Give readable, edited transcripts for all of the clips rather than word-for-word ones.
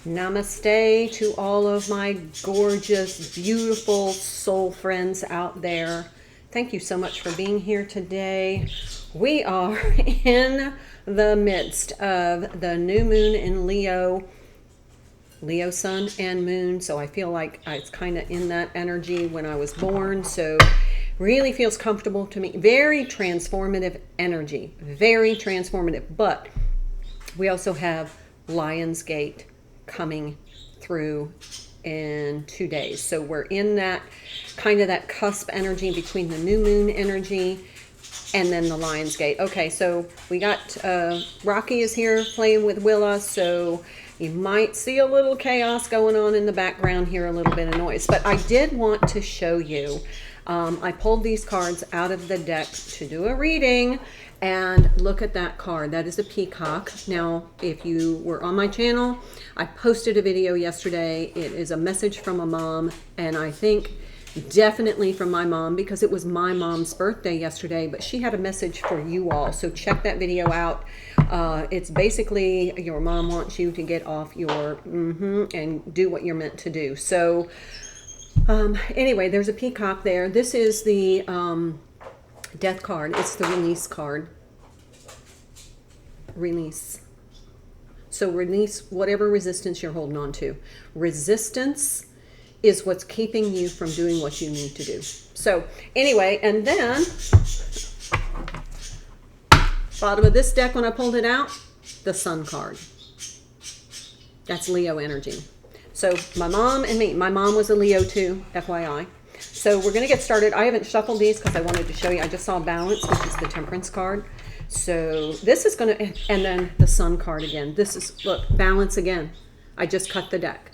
Namaste to all of my gorgeous, beautiful soul friends out there. Thank you so much for being here today. We are in the midst of the new moon in Leo, Leo sun and moon. So I feel like it's kind of in that energy when I was born. So really feels comfortable to me. Very transformative energy, very transformative. But we also have Lionsgate coming through in 2 days. So we're in that kind of that cusp energy between the new moon energy and then the Lionsgate. Okay, so we got Rocky is here playing with Willa, so you might see a little chaos going on in the background here, a little bit of noise. But I did want to show you, I pulled these cards out of the deck to do a reading. And look at that card. That is a peacock. Now, if you were on my channel, I posted a video yesterday. It is a message from a mom, and I think definitely from my mom because it was my mom's birthday yesterday, but she had a message for you all. So check that video out. It's basically your mom wants you to get off your and do what you're meant to do. So anyway, there's a peacock there. This is the death card. It's the release card. Release. So release whatever resistance you're holding on to. Resistance is what's keeping you from doing what you need to do. So anyway, and then bottom of this deck when I pulled it out, the sun card. That's Leo energy. So my mom and me. My mom was a Leo too, FYI. So we're going to get started. I haven't shuffled these because I wanted to show you. I just saw balance, which is the temperance card. So this is going to, and then the sun card again. This is, look, balance again. I just cut the deck.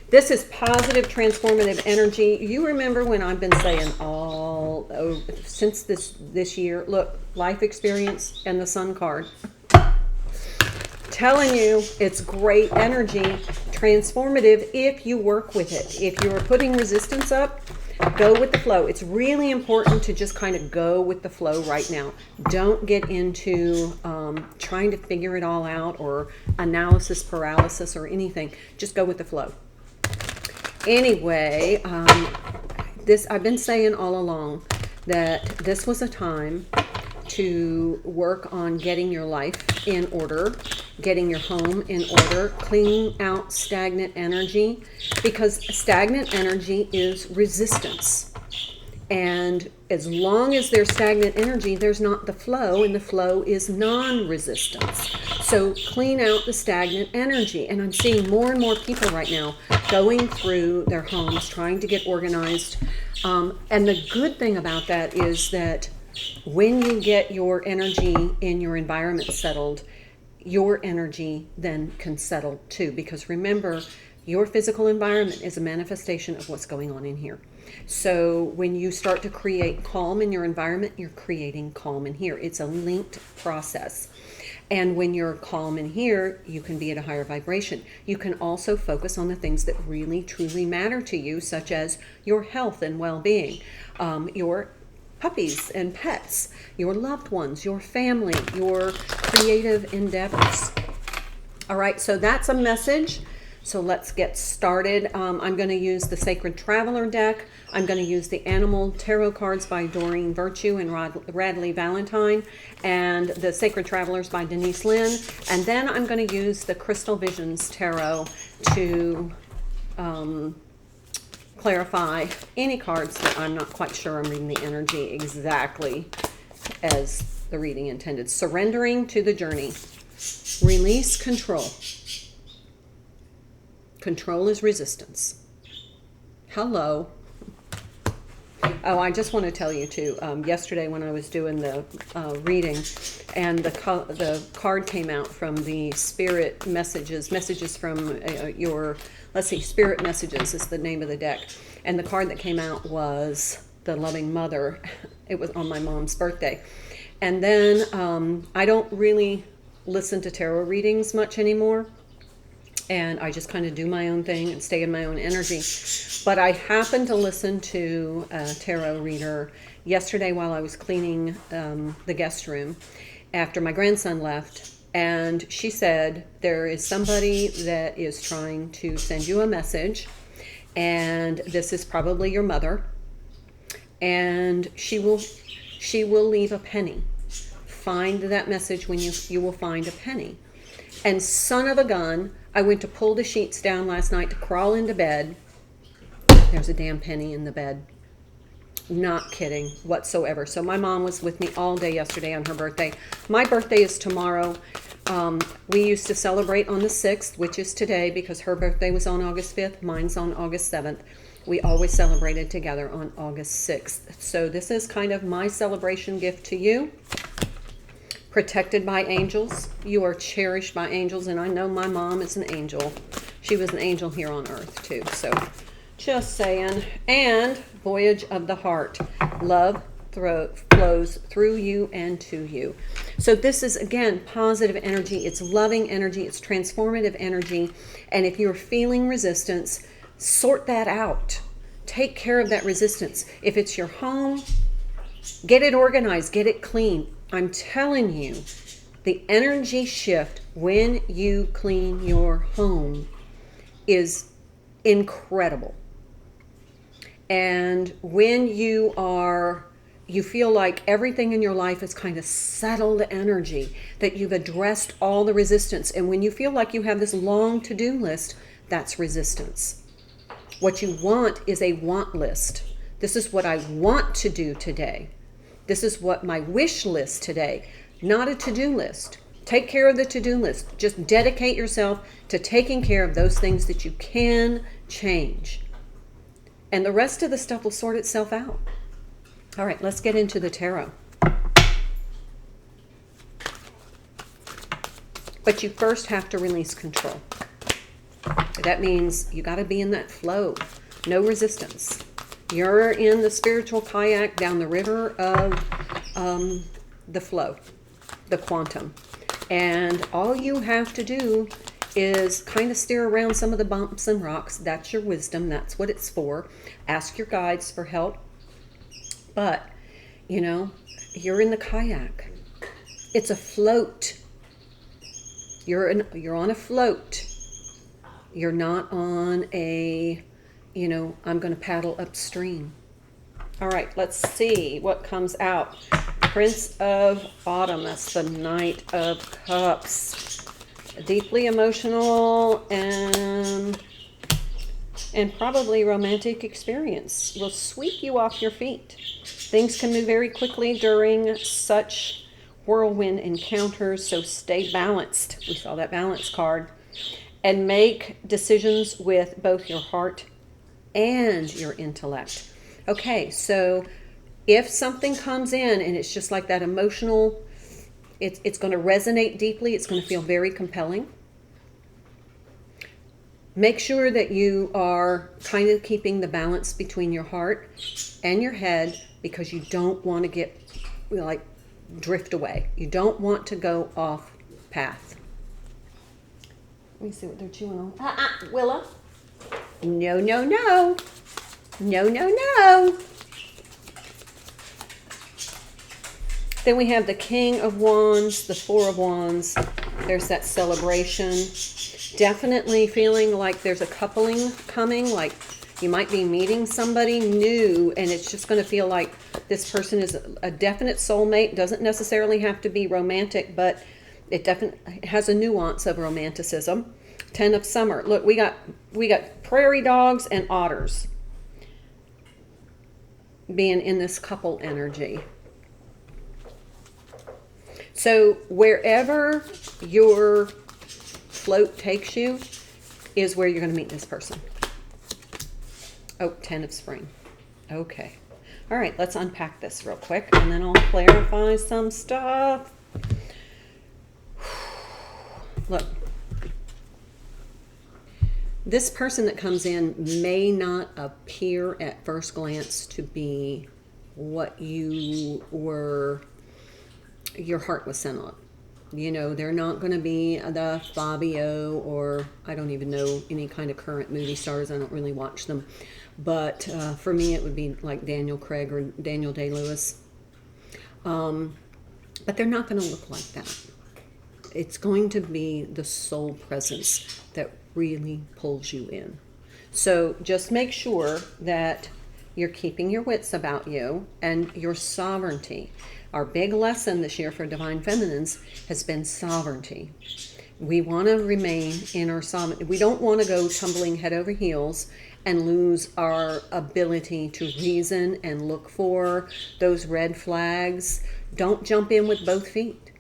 This is positive, transformative energy. You remember when I've been saying since this year, look, life experience and the sun card. Telling you it's great energy, transformative if you work with it. If you're putting resistance up, go with the flow. It's really important to just kind of go with the flow right now. Don't get into trying to figure it all out or analysis paralysis or anything. Just go with the flow. Anyway, I've been saying all along that this was a time to work on getting your life in order, getting your home in order, cleaning out stagnant energy, because stagnant energy is resistance. And as long as there's stagnant energy, there's not the flow, and the flow is non-resistance. So clean out the stagnant energy. And I'm seeing more and more people right now going through their homes, trying to get organized. And the good thing about that is that when you get your energy in your environment settled, your energy then can settle too. Because remember, your physical environment is a manifestation of what's going on in here. So when you start to create calm in your environment, you're creating calm in here. It's a linked process. And when you're calm in here, you can be at a higher vibration. You can also focus on the things that really, truly matter to you, such as your health and well-being, your puppies and pets, your loved ones, your family, your creative endeavors. All right, so that's a message. So let's get started. I'm going to use the Sacred Traveler deck. I'm going to use the Animal Tarot cards by Doreen Virtue and Radley Valentine, and the Sacred Travelers by Denise Lynn. And then I'm going to use the Crystal Visions Tarot to clarify any cards that I'm not quite sure I'm reading the energy exactly as the reading intended. Surrendering to the journey. Release control. Control is resistance. Hello. Oh, I just want to tell you too, yesterday when I was doing the reading and the card came out from the spirit messages from your, let's see, spirit messages is the name of the deck. And the card that came out was the Loving Mother. It was on my mom's birthday. And then I don't really listen to tarot readings much anymore. And I just kind of do my own thing and stay in my own energy. But I happened to listen to a tarot reader yesterday while I was cleaning the guest room after my grandson left. And she said, there is somebody that is trying to send you a message, and this is probably your mother, and she will leave a penny. Find that message when you will find a penny. And son of a gun, I went to pull the sheets down last night to crawl into bed. There's a damn penny in the bed. Not kidding whatsoever. So my mom was with me all day yesterday on her birthday. My birthday is tomorrow. We used to celebrate on the 6th, which is today, because her birthday was on August 5th. Mine's on August 7th. We always celebrated together on August 6th. So this is kind of my celebration gift to you. Protected by angels. You are cherished by angels, and I know my mom is an angel. She was an angel here on earth too. So just saying. And voyage of the heart. Love flows through you and to you. So this is, again, positive energy. It's loving energy. It's transformative energy. And if you're feeling resistance, sort that out. Take care of that resistance. If it's your home, get it organized, get it clean. I'm telling you, the energy shift when you clean your home is incredible. And when you feel like everything in your life is kind of settled energy, that you've addressed all the resistance. And when you feel like you have this long to-do list, that's resistance. What you want is a want list. This is what I want to do today. This is what my wish list today, not a to-do list. Take care of the to-do list. Just dedicate yourself to taking care of those things that you can change. And the rest of the stuff will sort itself out. All right, let's get into the tarot. But you first have to release control. That means you got to be in that flow. No resistance. You're in the spiritual kayak down the river of the flow, the quantum. And all you have to do is kind of steer around some of the bumps and rocks. That's your wisdom. That's what it's for. Ask your guides for help. But, you're in the kayak. It's a float. You're on a float. You're not on a, I'm going to paddle upstream. All right, let's see what comes out. Prince of Autumn, that's the Knight of Cups. Deeply emotional and probably romantic experience will sweep you off your feet. Things can move very quickly during such whirlwind encounters, so stay balanced. We saw that balance card. And make decisions with both your heart and your intellect. Okay, so if something comes in and it's just like that emotional, it's going to resonate deeply. It's going to feel very compelling. Make sure that you are kind of keeping the balance between your heart and your head, because you don't want to get drift away. You don't want to go off path. Let me see what they're chewing on. Willa. No, no, no. No, no, no. Then we have the King of Wands, the Four of Wands. There's that celebration. Definitely feeling like there's a coupling coming, like you might be meeting somebody new, and it's just going to feel like this person is a definite soulmate. Doesn't necessarily have to be romantic, but it definitely has a nuance of romanticism. 10 of Summer. Look, we got prairie dogs and otters being in this couple energy. So wherever your float takes you is where you're going to meet this person. Oh, 10 of Spring. Okay. All right, let's unpack this real quick, and then I'll clarify some stuff. Look. This person that comes in may not appear at first glance to be what your heart was sent on. They're not going to be the Fabio, or I don't even know any kind of current movie stars. I don't really watch them. But for me, it would be like Daniel Craig or Daniel Day-Lewis. But they're not going to look like that. it's going to be the soul presence that really pulls you in. So just make sure that you're keeping your wits about you and your sovereignty. Our big lesson this year for Divine Feminines has been sovereignty. We want to remain in our sovereignty. We don't want to go tumbling head over heels and lose our ability to reason and look for those red flags. Don't jump in with both feet.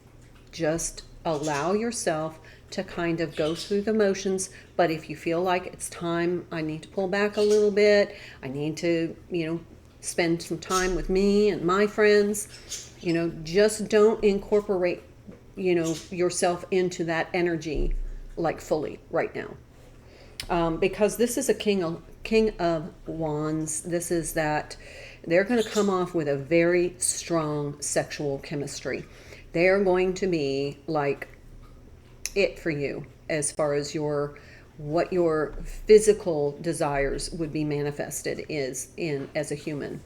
Just allow yourself to kind of go through the motions. But if you feel like it's time, I need to pull back a little bit, I need to, spend some time with me and my friends, just don't incorporate, yourself into that energy like fully right now. Because this is a king of wands. This is that they're going to come off with a very strong sexual chemistry. They are going to be like it for you as far as what your physical desires would be manifested as a human.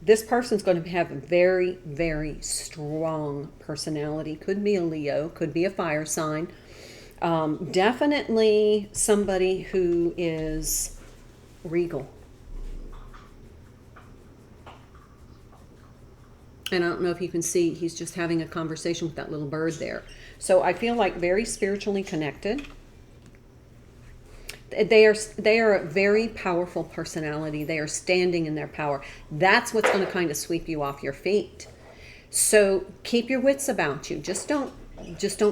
This person's going to have a very, very strong personality. Could be a Leo, could be a fire sign. Definitely somebody who is regal. And I don't know if you can see, he's just having a conversation with that little bird there. So I feel like very spiritually connected. They are a very powerful personality. They are standing in their power. That's what's going to kind of sweep you off your feet. So keep your wits about you. Just don't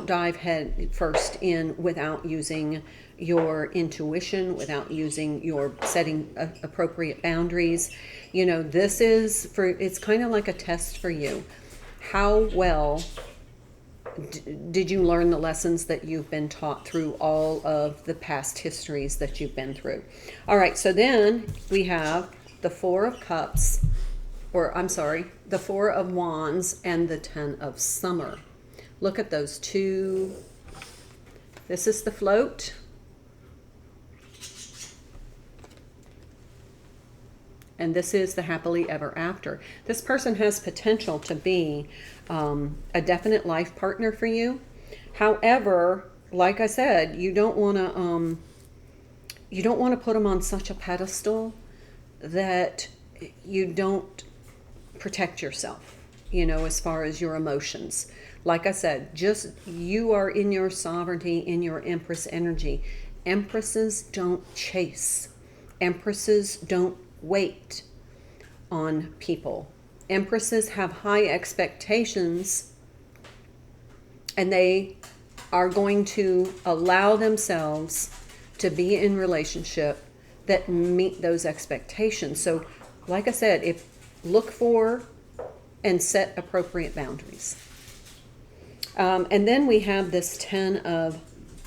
dive head first in without using your intuition, without using your setting appropriate boundaries. It's kind of like a test for you. How well did you learn the lessons that you've been taught through all of the past histories that you've been through? All right, so then we have the Four of Cups, the Four of Wands and the Ten of Summer. Look at those two. This is the float. And this is the happily ever after. This person has potential to be a definite life partner for you. However, like I said, you don't want to put them on such a pedestal that you don't protect yourself, as far as your emotions. Like I said, just you are in your sovereignty, in your Empress energy. Empresses don't chase. Empresses don't wait on people. Empresses have high expectations, and they are going to allow themselves to be in relationship that meet those expectations. So, like I said, look for and set appropriate boundaries. And then we have this Ten of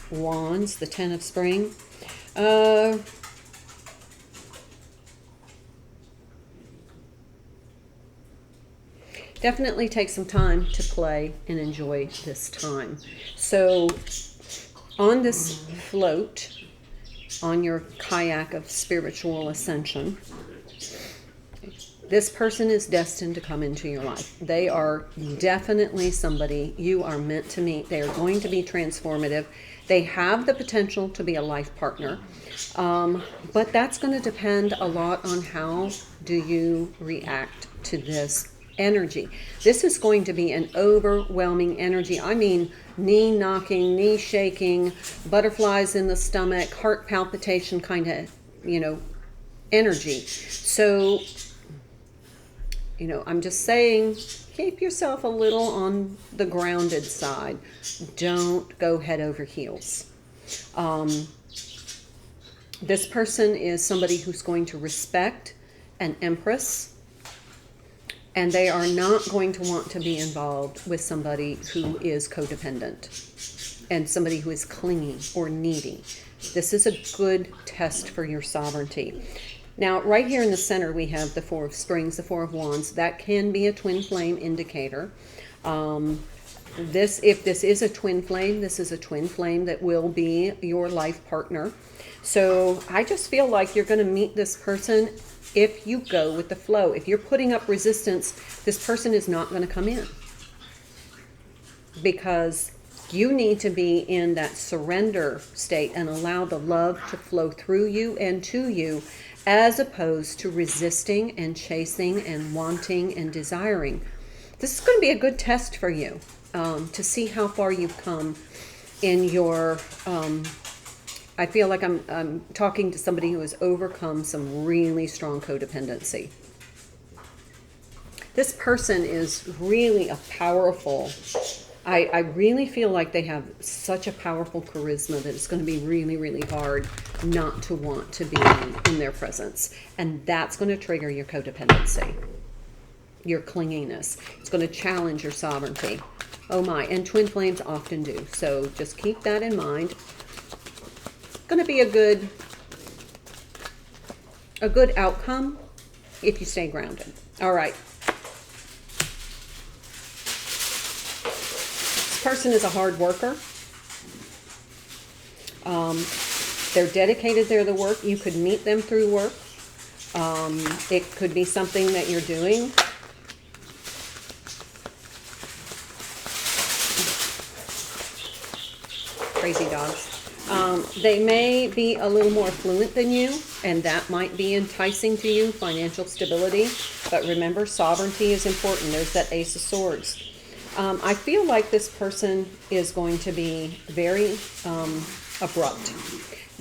Wands, the Ten of Spring. Definitely take some time to play and enjoy this time. So on this float, on your kayak of spiritual ascension, this person is destined to come into your life. They are definitely somebody you are meant to meet. They are going to be transformative. They have the potential to be a life partner. But that's going to depend a lot on how do you react to this energy. This is going to be an overwhelming energy. I mean, knee knocking, knee shaking, butterflies in the stomach, heart palpitation kind of, energy. So, I'm just saying, keep yourself a little on the grounded side. Don't go head over heels. This person is somebody who's going to respect an Empress, and they are not going to want to be involved with somebody who is codependent and somebody who is clingy or needy. This is a good test for your sovereignty. Now, right here in the center, we have the Four of Springs, the Four of Wands. That can be a twin flame indicator. If this is a twin flame, this is a twin flame that will be your life partner. So I just feel like you're going to meet this person if you go with the flow. If you're putting up resistance, this person is not going to come in. because you need to be in that surrender state and allow the love to flow through you and to you, as opposed to resisting and chasing and wanting and desiring. This is going to be a good test for you, to see how far you've come in your... I feel like I'm talking to somebody who has overcome some really strong codependency. This person is really a powerful... I really feel like they have such a powerful charisma that it's going to be really, really hard not to want to be in their presence. And that's going to trigger your codependency, your clinginess. It's going to challenge your sovereignty. Oh my, and twin flames often do. So just keep that in mind. It's going to be a good outcome if you stay grounded. All right. Person is a hard worker. They're dedicated to the work. You could meet them through work. It could be something that you're doing. Crazy dogs. They may be a little more affluent than you, and that might be enticing to you, financial stability. But remember, sovereignty is important. There's that Ace of Swords. I feel like this person is going to be very abrupt.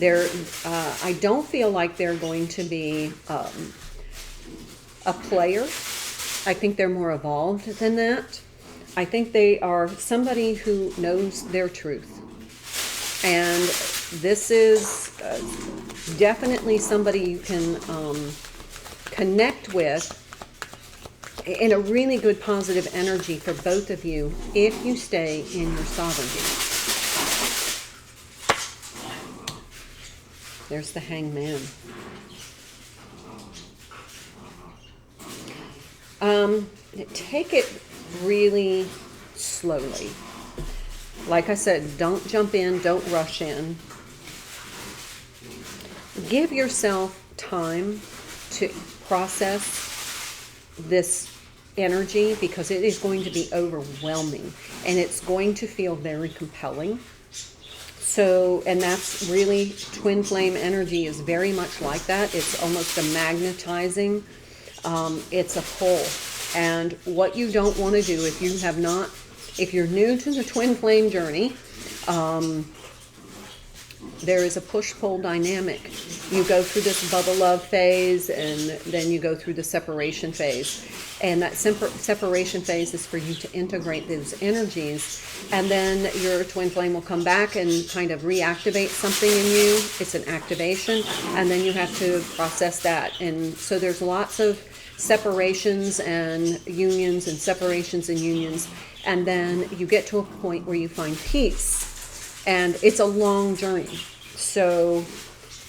I don't feel like they're going to be a player. I think they're more evolved than that. I think they are somebody who knows their truth. And this is definitely somebody you can connect with in a really good positive energy for both of you if you stay in your sovereignty. There's the Hangman. Take it really slowly. Like I said, don't jump in, don't rush in. Give yourself time to process this energy, because it is going to be overwhelming and it's going to feel very compelling. So, and that's really, twin flame energy is very much like that. It's almost a magnetizing, it's a pull. And what you don't want to do if you're new to the twin flame journey, there is a push-pull dynamic. You go through this bubble love phase, and then you go through the separation phase. And that separation phase is for you to integrate those energies. And then your twin flame will come back and kind of reactivate something in you. It's an activation. And then you have to process that. And so there's lots of separations and unions and separations and unions. And then you get to a point where you find peace. And it's a long journey. So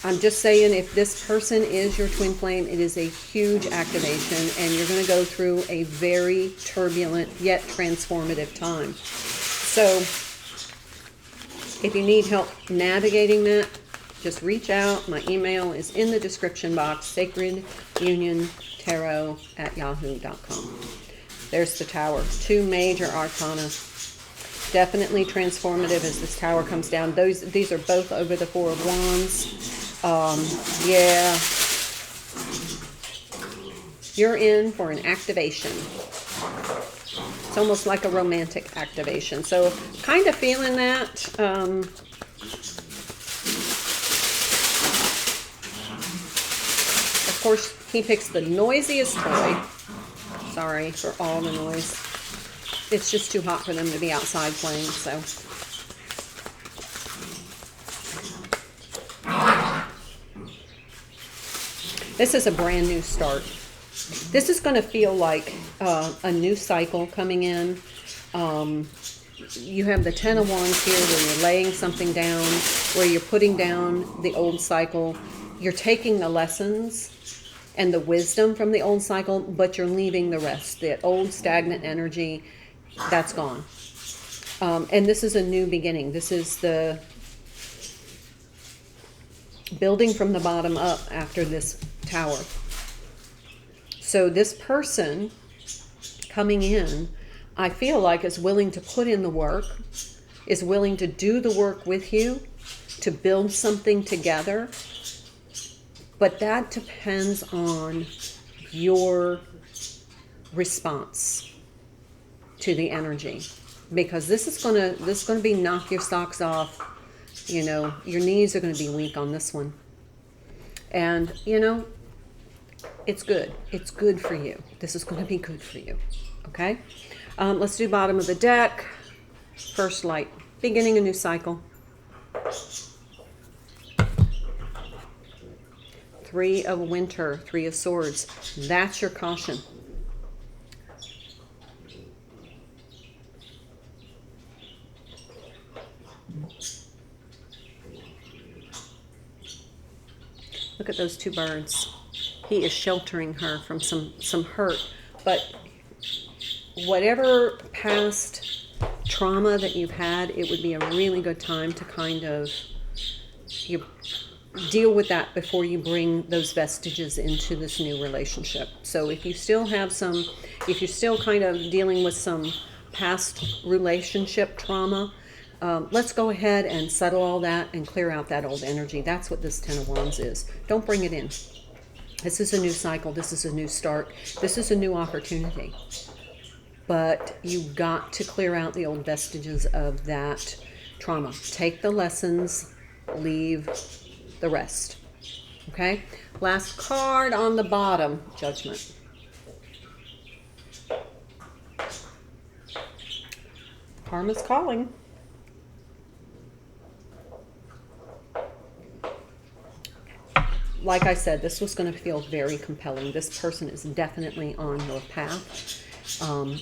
I'm just saying, if this person is your twin flame, it is a huge activation, and you're going to go through a very turbulent yet transformative time. So if you need help navigating that, just reach out. My email is in the description box, sacreduniontarot@yahoo.com. There's the Tower. 2 major arcana. Definitely transformative as this Tower comes down. These are both over the 4 of Wands. Yeah. You're in for an activation. It's almost like a romantic activation. So kind of feeling that. Of course, he picks the noisiest toy. Sorry for all the noise. It's just too hot for them to be outside playing, so. This is a brand new start. This is going to feel like a new cycle coming in. You have the 10 of Wands here where you're laying something down, where you're putting down the old cycle. You're taking the lessons and the wisdom from the old cycle, but you're leaving the rest. The old stagnant energy, that's gone. And this is a new beginning. This is the building from the bottom up after this Tower. So this person coming in, I feel like is willing to put in the work, is willing to do the work with you, to build something together. But that depends on your response to the energy, because this is gonna be knock your socks off. You know, your knees are going to be weak on this one, and you know, it's good. It's good for you. This is going to be good for you. Okay, let's do bottom of the deck. First light, beginning a new cycle. 3 of winter, 3 of swords. That's your caution. Look at those 2 birds. He is sheltering her from some hurt. But whatever past trauma that you've had, it would be a really good time to kind of deal with that before you bring those vestiges into this new relationship. So if you still have if you're still kind of dealing with some past relationship trauma, let's go ahead and settle all that and clear out that old energy. That's what this 10 of Wands is. Don't bring it in. This is a new cycle. This is a new start. This is a new opportunity. But you've got to clear out the old vestiges of that trauma. Take the lessons, leave the rest. Okay? Last card on the bottom, Judgment. Karma's calling. Like I said, this was going to feel very compelling. This person is definitely on your path.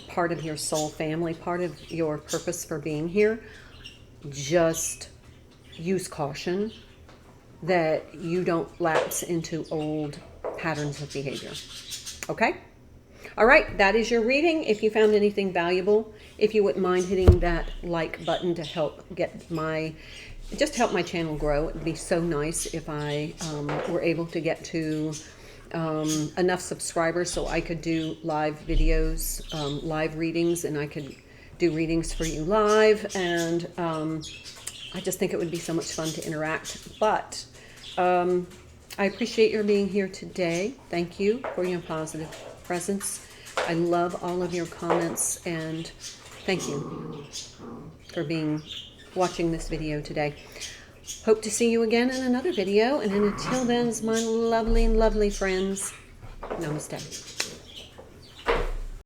Part of your soul family, part of your purpose for being here. Just use caution that you don't lapse into old patterns of behavior. Okay? All right, that is your reading. If you found anything valuable, if you wouldn't mind hitting that like button to help help my channel grow. It would be so nice if I were able to get to enough subscribers so I could do live videos, live readings, and I could do readings for you live. And I just think it would be so much fun to interact. But I appreciate your being here today. Thank you for your positive presence. I love all of your comments, and thank you for watching this video today. Hope to see you again in another video, and until then, my lovely, lovely friends, namaste.